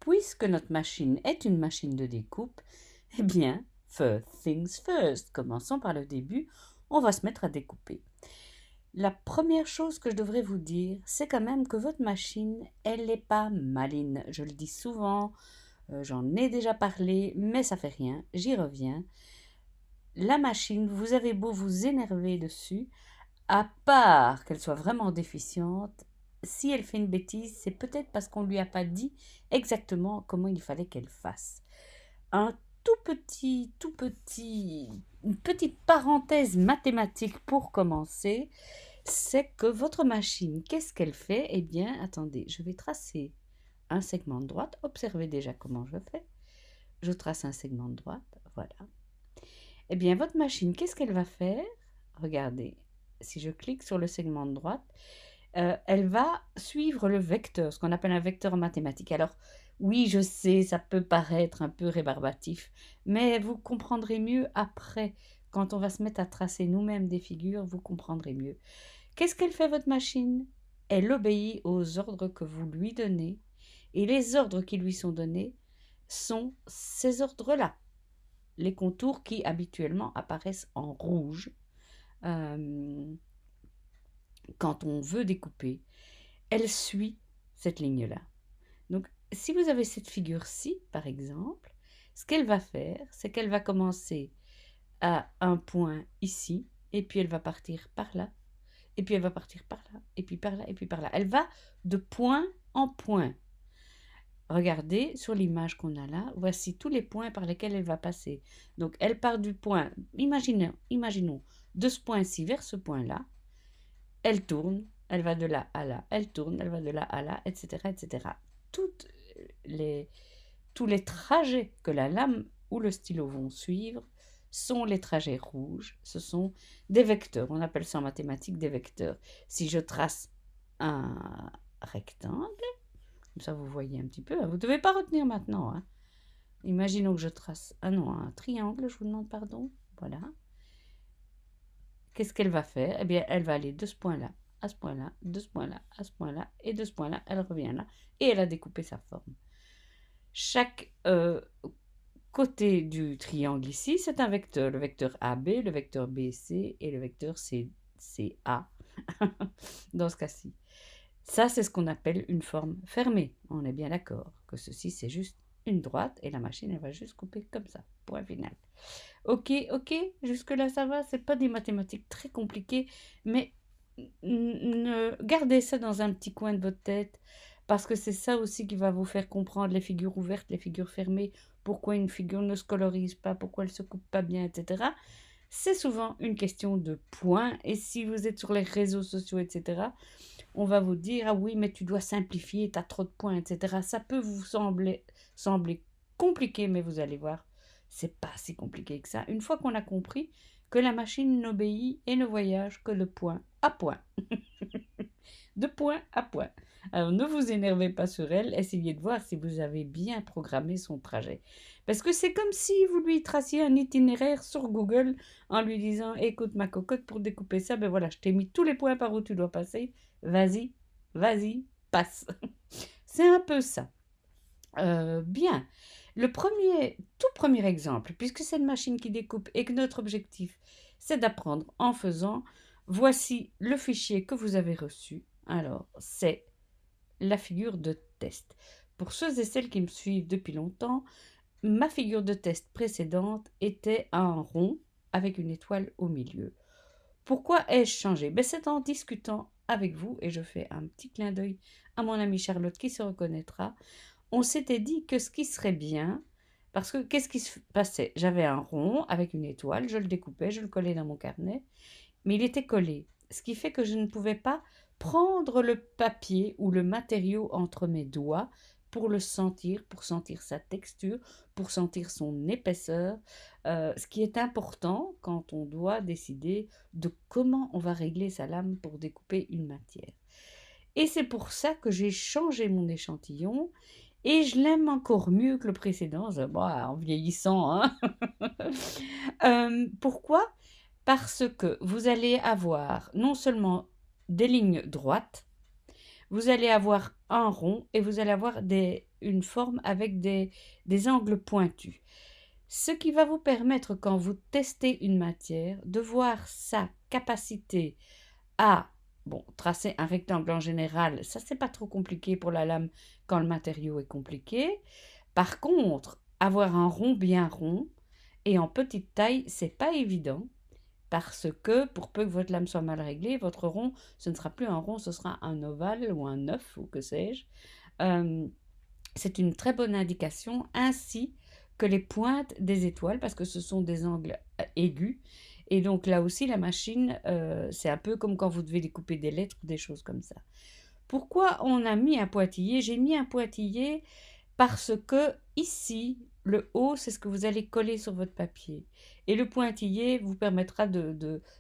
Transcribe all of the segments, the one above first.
puisque notre machine est une machine de découpe, eh bien, first things first, commençons par le début, on va se mettre à découper. La première chose que je devrais vous dire, c'est quand même que votre machine, elle n'est pas maline. Je le dis souvent, j'en ai déjà parlé, mais ça fait rien, j'y reviens. La machine, vous avez beau vous énerver dessus, à part qu'elle soit vraiment déficiente, si elle fait une bêtise, c'est peut-être parce qu'on ne lui a pas dit exactement comment il fallait qu'elle fasse. Un une petite parenthèse mathématique pour commencer, c'est que votre machine, qu'est-ce qu'elle fait? Eh bien, attendez, je vais tracer un segment de droite. Observez déjà comment je fais. Je trace un segment de droite, voilà. Eh bien, votre machine, qu'est-ce qu'elle va faire? Regardez, si je clique sur le segment de droite, elle va suivre le vecteur, ce qu'on appelle un vecteur mathématique. Alors, oui, je sais, ça peut paraître un peu rébarbatif, mais vous comprendrez mieux après. Quand on va se mettre à tracer nous-mêmes des figures, vous comprendrez mieux. Qu'est-ce qu'elle fait, votre machine? Elle obéit aux ordres que vous lui donnez, et les ordres qui lui sont donnés sont ces ordres-là, les contours qui habituellement apparaissent en rouge quand on veut découper. Elle suit cette ligne-là. Donc, si vous avez cette figure-ci, par exemple, ce qu'elle va faire, c'est qu'elle va commencer à un point ici, et puis elle va partir par là, et puis elle va partir par là, et puis par là, et puis par là. Elle va de point en point. Regardez sur l'image qu'on a là, voici tous les points par lesquels elle va passer. Donc, elle part du point, imaginons de ce point-ci vers ce point-là, elle tourne, elle va de là à là, elle tourne, elle va de là à là, etc., etc. Toutes tous les trajets que la lame ou le stylo vont suivre sont les trajets rouges. Ce sont des vecteurs. On appelle ça en mathématiques des vecteurs. Si je trace un rectangle, comme ça vous voyez un petit peu, vous ne devez pas retenir maintenant, hein. Imaginons que je trace un triangle, je vous demande pardon. Voilà. Qu'est-ce qu'elle va faire? Eh bien, elle va aller de ce point-là à ce point-là, de ce point-là à ce point-là, et de ce point-là, elle revient là, et elle a découpé sa forme. Chaque côté du triangle ici, c'est un vecteur. Le vecteur AB, le vecteur BC et le vecteur CA, dans ce cas-ci. Ça, c'est ce qu'on appelle une forme fermée. On est bien d'accord que ceci, c'est juste une droite et la machine, elle va juste couper comme ça. Point final. Ok, jusque-là, ça va. C'est pas des mathématiques très compliquées, mais gardez ça dans un petit coin de votre tête, parce que c'est ça aussi qui va vous faire comprendre les figures ouvertes, les figures fermées, pourquoi une figure ne se colorise pas, pourquoi elle se coupe pas bien, etc. C'est souvent une question de points, et si vous êtes sur les réseaux sociaux, etc., on va vous dire, ah oui, mais tu dois simplifier, tu as trop de points, etc. Ça peut vous sembler compliqué, mais vous allez voir, c'est pas si compliqué que ça. Une fois qu'on a compris que la machine n'obéit et ne voyage que de point à point. De point à point. Alors ne vous énervez pas sur elle, essayez de voir si vous avez bien programmé son trajet. Parce que c'est comme si vous lui traciez un itinéraire sur Google en lui disant, écoute ma cocotte, pour découper ça, ben voilà, je t'ai mis tous les points par où tu dois passer, vas-y, passe. C'est un peu ça. Bien. Tout premier exemple, puisque c'est une machine qui découpe et que notre objectif, c'est d'apprendre en faisant, voici le fichier que vous avez reçu. Alors, c'est la figure de test. Pour ceux et celles qui me suivent depuis longtemps, ma figure de test précédente était un rond avec une étoile au milieu. Pourquoi ai-je changé? C'est en discutant avec vous, et je fais un petit clin d'œil à mon amie Charlotte qui se reconnaîtra. On s'était dit que ce qui serait bien, parce que qu'est-ce qui se passait? J'avais un rond avec une étoile, je le découpais, je le collais dans mon carnet, mais il était collé, ce qui fait que je ne pouvais pas prendre le papier ou le matériau entre mes doigts pour le sentir, pour sentir sa texture, pour sentir son épaisseur, ce qui est important quand on doit décider de comment on va régler sa lame pour découper une matière. Et c'est pour ça que j'ai changé mon échantillon et je l'aime encore mieux que le précédent, en vieillissant, hein. Pourquoi? Parce que vous allez avoir non seulement des lignes droites, vous allez avoir un rond et vous allez avoir une forme avec des angles pointus. Ce qui va vous permettre, quand vous testez une matière, de voir sa capacité à, bon, tracer un rectangle en général, ça c'est pas trop compliqué pour la lame quand le matériau est compliqué. Par contre, avoir un rond bien rond et en petite taille, c'est pas évident parce que pour peu que votre lame soit mal réglée, votre rond, ce ne sera plus un rond, ce sera un ovale ou un œuf ou que sais-je. Euh, c'est une très bonne indication, ainsi que les pointes des étoiles, parce que ce sont des angles aigus. Et donc là aussi, la machine, c'est un peu comme quand vous devez découper des lettres ou des choses comme ça. Pourquoi on a mis un pointillé? J'ai mis un pointillé parce que ici, le haut, c'est ce que vous allez coller sur votre papier. Et le pointillé vous permettra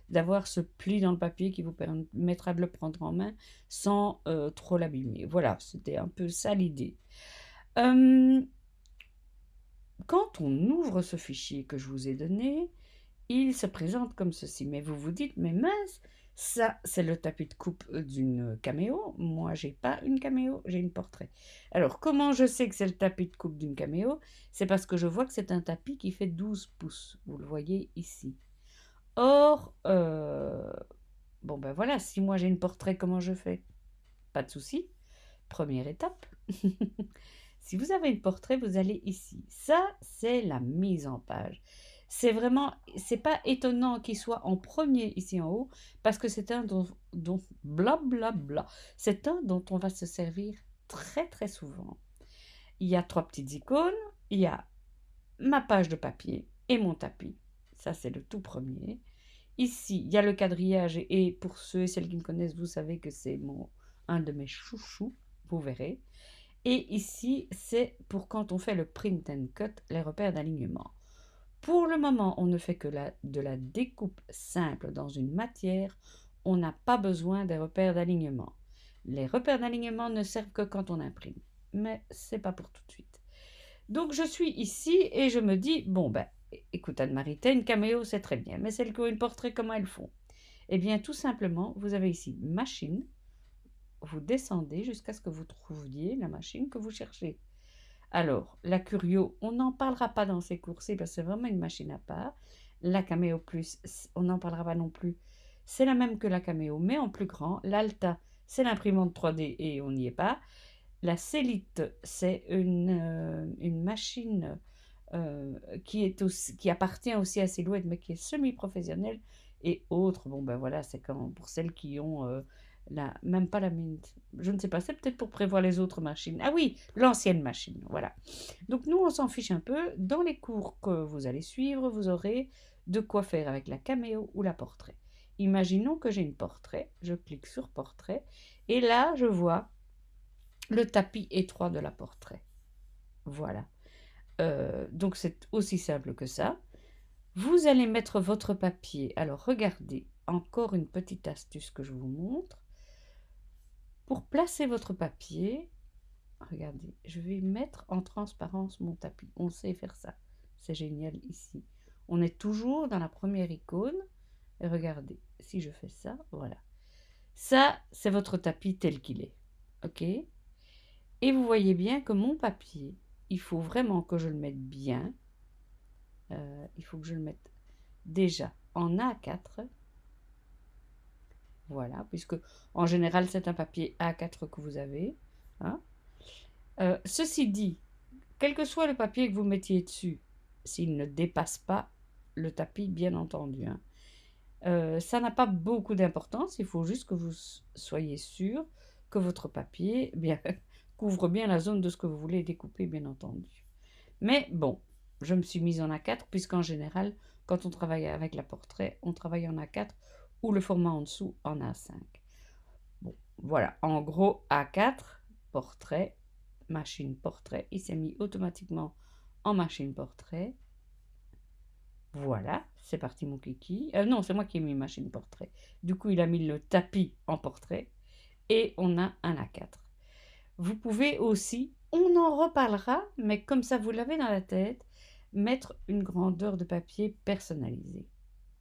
d'avoir ce pli dans le papier qui vous permettra de le prendre en main sans trop l'abîmer. Voilà, c'était un peu ça l'idée. Quand on ouvre ce fichier que je vous ai donné, il se présente comme ceci. Mais vous vous dites, mais mince, ça c'est le tapis de coupe d'une caméo. Moi, j'ai pas une caméo, j'ai une portrait. Alors, comment je sais que c'est le tapis de coupe d'une caméo? C'est parce que je vois que c'est un tapis qui fait 12 pouces. Vous le voyez ici. Or, bon ben voilà, si moi j'ai une portrait, comment je fais? Pas de souci. Première étape. Si vous avez une portrait, vous allez ici. Ça, c'est la mise en page. C'est vraiment, c'est pas étonnant qu'il soit en premier ici en haut, parce que c'est un dont blablabla. C'est un dont on va se servir très très souvent. Il y a 3 petites icônes. Il y a ma page de papier et mon tapis. Ça, c'est le tout premier. Ici, il y a le quadrillage, et pour ceux et celles qui me connaissent, vous savez que c'est un de mes chouchous, vous verrez. Et ici, c'est pour quand on fait le print and cut, les repères d'alignement. Pour le moment, on ne fait que de la découpe simple dans une matière. On n'a pas besoin des repères d'alignement. Les repères d'alignement ne servent que quand on imprime. Mais c'est pas pour tout de suite. Donc je suis ici et je me dis, bon ben, écoute Anne-Marie, t'as une caméo, c'est très bien, mais celles qui ont une portrait, comment elles font? Eh bien, tout simplement, vous avez ici machine, vous descendez jusqu'à ce que vous trouviez la machine que vous cherchez. Alors, la Curio, on n'en parlera pas dans ces cours-ci parce que c'est vraiment une machine à part. La Cameo Plus, on n'en parlera pas non plus. C'est la même que la Cameo, mais en plus grand. L'Alta, c'est l'imprimante 3D et on n'y est pas. La Célite, c'est une machine qui appartient aussi à Silhouette, mais qui est semi-professionnelle. Et autres, bon ben voilà, c'est pour celles qui ont même pas la Mint. Je ne sais pas, c'est peut-être pour prévoir les autres machines. Ah oui, l'ancienne machine, voilà. Donc nous, on s'en fiche un peu. Dans les cours que vous allez suivre, vous aurez de quoi faire avec la caméo ou la portrait. Imaginons que j'ai une portrait, je clique sur portrait, et là, je vois le tapis étroit de la portrait. Voilà. Donc c'est aussi simple que ça. Vous allez mettre votre papier. Alors regardez, encore une petite astuce que je vous montre. Pour placer votre papier, regardez, je vais mettre en transparence mon tapis. On sait faire ça. C'est génial ici. On est toujours dans la première icône. Et regardez, si je fais ça, voilà. Ça, c'est votre tapis tel qu'il est. OK? Et vous voyez bien que mon papier, il faut vraiment que je le mette bien. Il faut que je le mette déjà en A4. Voilà, puisque en général, c'est un papier A4 que vous avez. Hein. Ceci dit, quel que soit le papier que vous mettiez dessus, s'il ne dépasse pas le tapis, bien entendu. Hein. Ça n'a pas beaucoup d'importance, il faut juste que vous soyez sûr que votre papier couvre bien la zone de ce que vous voulez découper, bien entendu. Mais bon, je me suis mise en A4, puisqu'en général, quand on travaille avec la portrait, on travaille en A4 ou le format en dessous en A5. Bon, voilà, en gros, A4, portrait, machine portrait, il s'est mis automatiquement en machine portrait. Voilà, c'est parti mon kiki. Non, c'est moi qui ai mis machine portrait. Du coup, il a mis le tapis en portrait et on a un A4. Vous pouvez aussi, on en reparlera, mais comme ça vous l'avez dans la tête, mettre une grandeur de papier personnalisée.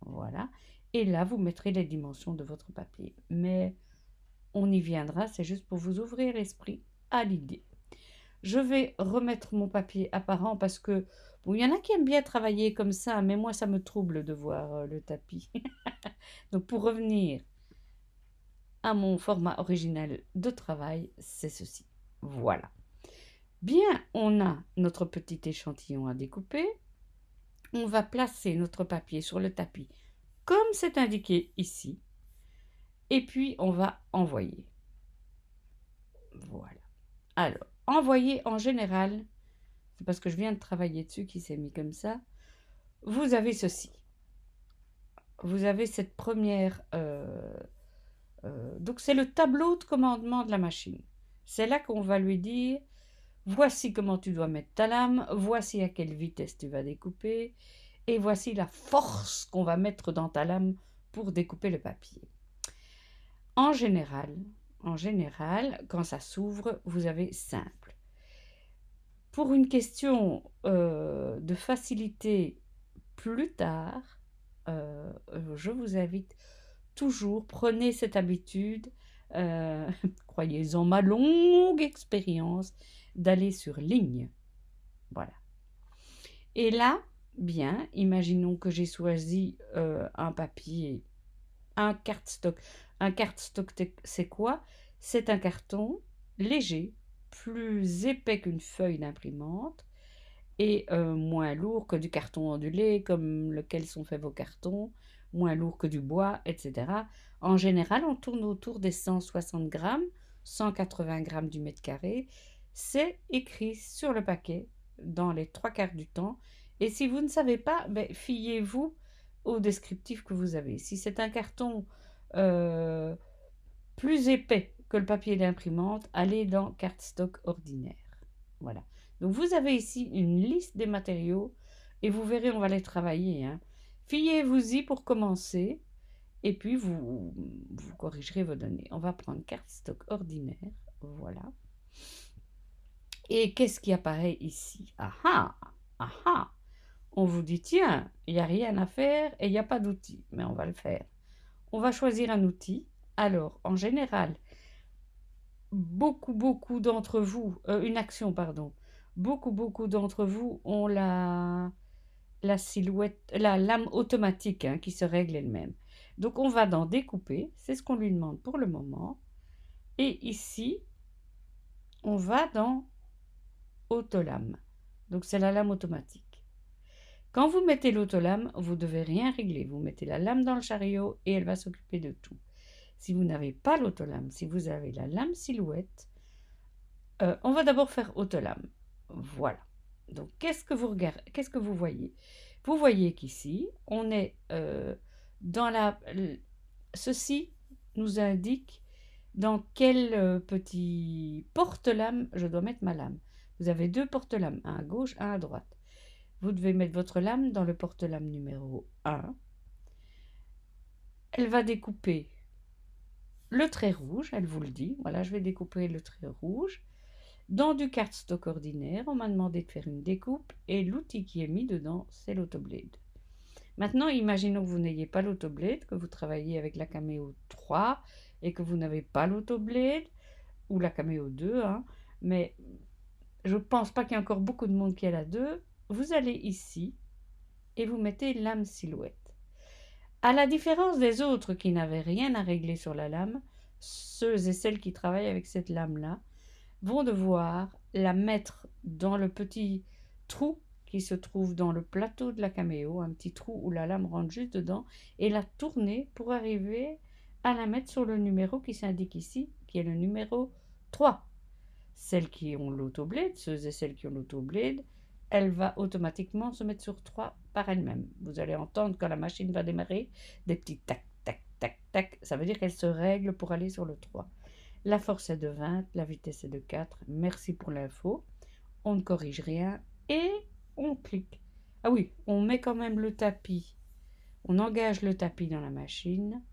Voilà. Et là, vous mettrez les dimensions de votre papier. Mais on y viendra, c'est juste pour vous ouvrir l'esprit à l'idée. Je vais remettre mon papier apparent parce que, bon, il y en a qui aiment bien travailler comme ça, mais moi, ça me trouble de voir le tapis. Donc, pour revenir à mon format original de travail, c'est ceci. Voilà. Bien, on a notre petit échantillon à découper. On va placer notre papier sur le tapis, comme c'est indiqué ici. Et puis, on va envoyer. Voilà. Alors, envoyer en général, c'est parce que je viens de travailler dessus qui s'est mis comme ça. Vous avez ceci. Vous avez cette première... donc, c'est le tableau de commandement de la machine. C'est là qu'on va lui dire, voici comment tu dois mettre ta lame, voici à quelle vitesse tu vas découper, et voici la force qu'on va mettre dans ta lame pour découper le papier. En général, quand ça s'ouvre, vous avez simple. Pour une question de facilité plus tard, je vous invite toujours, prenez cette habitude, croyez-en ma longue expérience, d'aller sur ligne. Voilà. Et là, bien, imaginons que j'ai choisi un papier, un cardstock. Un cardstock, c'est quoi? C'est un carton léger, plus épais qu'une feuille d'imprimante et moins lourd que du carton ondulé comme lequel sont faits vos cartons, moins lourd que du bois, etc. En général, on tourne autour des 160 grammes, 180 grammes du mètre carré. C'est écrit sur le paquet dans les 3/4 du temps. Et si vous ne savez pas, fiez-vous au descriptif que vous avez. Si c'est un carton plus épais que le papier d'imprimante, allez dans cardstock ordinaire. Voilà. Donc vous avez ici une liste des matériaux et vous verrez, on va les travailler. Fiez-vous-y pour commencer et puis vous corrigerez vos données. On va prendre cardstock ordinaire. Voilà. Et qu'est-ce qui apparaît ici? Ah ah! On vous dit, tiens, il n'y a rien à faire et il n'y a pas d'outil. Mais on va le faire. On va choisir un outil. Alors, en général, beaucoup d'entre vous, une action, pardon, beaucoup d'entre vous ont la silhouette, la lame automatique qui se règle elle-même. Donc, on va dans découper, c'est ce qu'on lui demande pour le moment. Et ici, on va dans autolame. Donc, c'est la lame automatique. Quand vous mettez l'autolame, vous ne devez rien régler. Vous mettez la lame dans le chariot et elle va s'occuper de tout. Si vous n'avez pas l'autolame, si vous avez la lame silhouette, on va d'abord faire autolame. Voilà. Donc, qu'est-ce que vous voyez? Vous voyez qu'ici, on est dans la... Ceci nous indique dans quel petit porte-lame je dois mettre ma lame. Vous avez 2 porte-lames, un à gauche, un à droite. Vous devez mettre votre lame dans le porte-lame numéro 1. Elle va découper le trait rouge, elle vous le dit. Voilà, je vais découper le trait rouge. Dans du cardstock ordinaire, on m'a demandé de faire une découpe et l'outil qui est mis dedans, c'est l'autoblade. Maintenant, imaginons que vous n'ayez pas l'autoblade, que vous travaillez avec la Cameo 3 et que vous n'avez pas l'autoblade ou la Cameo 2, mais je ne pense pas qu'il y ait encore beaucoup de monde qui a la 2. Vous allez ici et vous mettez lame silhouette. À la différence des autres qui n'avaient rien à régler sur la lame, ceux et celles qui travaillent avec cette lame-là vont devoir la mettre dans le petit trou qui se trouve dans le plateau de la Cameo, un petit trou où la lame rentre juste dedans, et la tourner pour arriver à la mettre sur le numéro qui s'indique ici, qui est le numéro 3. Celles qui ont l'autoblade, ceux et celles qui ont l'autoblade, elle va automatiquement se mettre sur 3 par elle-même. Vous allez entendre quand la machine va démarrer des petits tac, tac, tac, tac. Ça veut dire qu'elle se règle pour aller sur le 3. La force est de 20, la vitesse est de 4. Merci pour l'info. On ne corrige rien et on clique. Ah oui, on met quand même le tapis. On engage le tapis dans la machine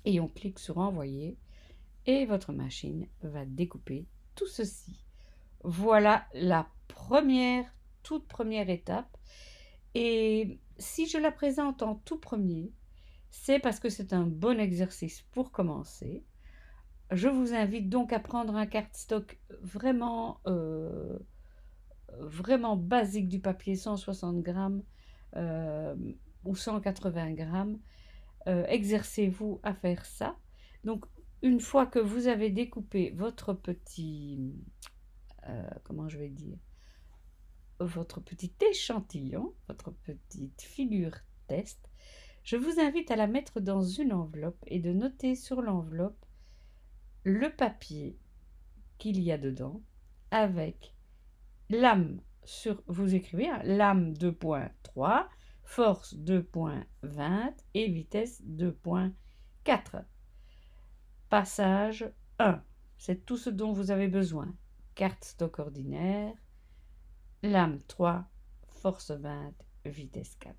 et on clique sur envoyer et votre machine va découper tout ceci. Voilà la toute première étape. Et si je la présente en tout premier, c'est parce que c'est un bon exercice pour commencer. Je vous invite donc à prendre un cardstock vraiment basique du papier, 160 grammes euh, ou 180 grammes. Exercez-vous à faire ça. Donc, une fois que vous avez découpé votre petit, comment je vais dire, votre petit échantillon, votre petite figure test, je vous invite à la mettre dans une enveloppe et de noter sur l'enveloppe le papier qu'il y a dedans avec lame vous écrivez lame 2.3, force 2.20 et vitesse 2.4. Passage 1, c'est tout ce dont vous avez besoin. Cardstock ordinaire, lame 3, force 20, vitesse 4.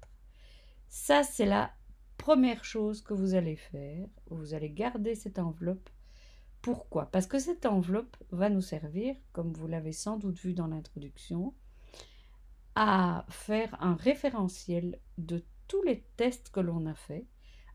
Ça, c'est la première chose que vous allez faire. Vous allez garder cette enveloppe. Pourquoi? Parce que cette enveloppe va nous servir, comme vous l'avez sans doute vu dans l'introduction, à faire un référentiel de tous les tests que l'on a fait,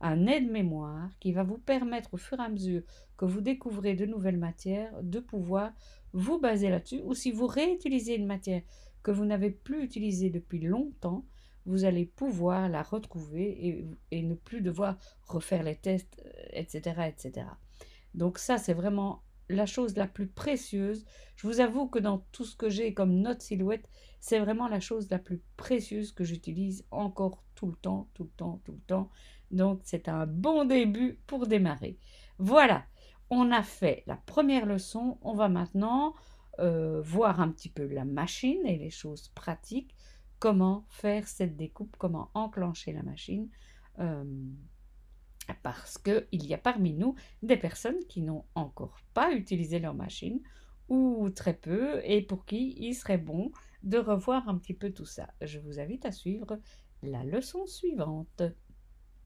un aide-mémoire qui va vous permettre au fur et à mesure que vous découvrez de nouvelles matières de pouvoir vous baser là-dessus, ou si vous réutilisez une matière que vous n'avez plus utilisée depuis longtemps, vous allez pouvoir la retrouver et ne plus devoir refaire les tests, etc., etc. Donc ça, c'est vraiment la chose la plus précieuse. Je vous avoue que dans tout ce que j'ai comme note silhouette, c'est vraiment la chose la plus précieuse que j'utilise encore tout le temps, tout le temps, tout le temps. Donc c'est un bon début pour démarrer. Voilà, on a fait la première leçon. On va maintenant voir un petit peu la machine et les choses pratiques. Comment faire cette découpe, comment enclencher la machine. Euh, Parce qu'il y a parmi nous des personnes qui n'ont encore pas utilisé leur machine ou très peu et pour qui il serait bon de revoir un petit peu tout ça. Je vous invite à suivre la leçon suivante.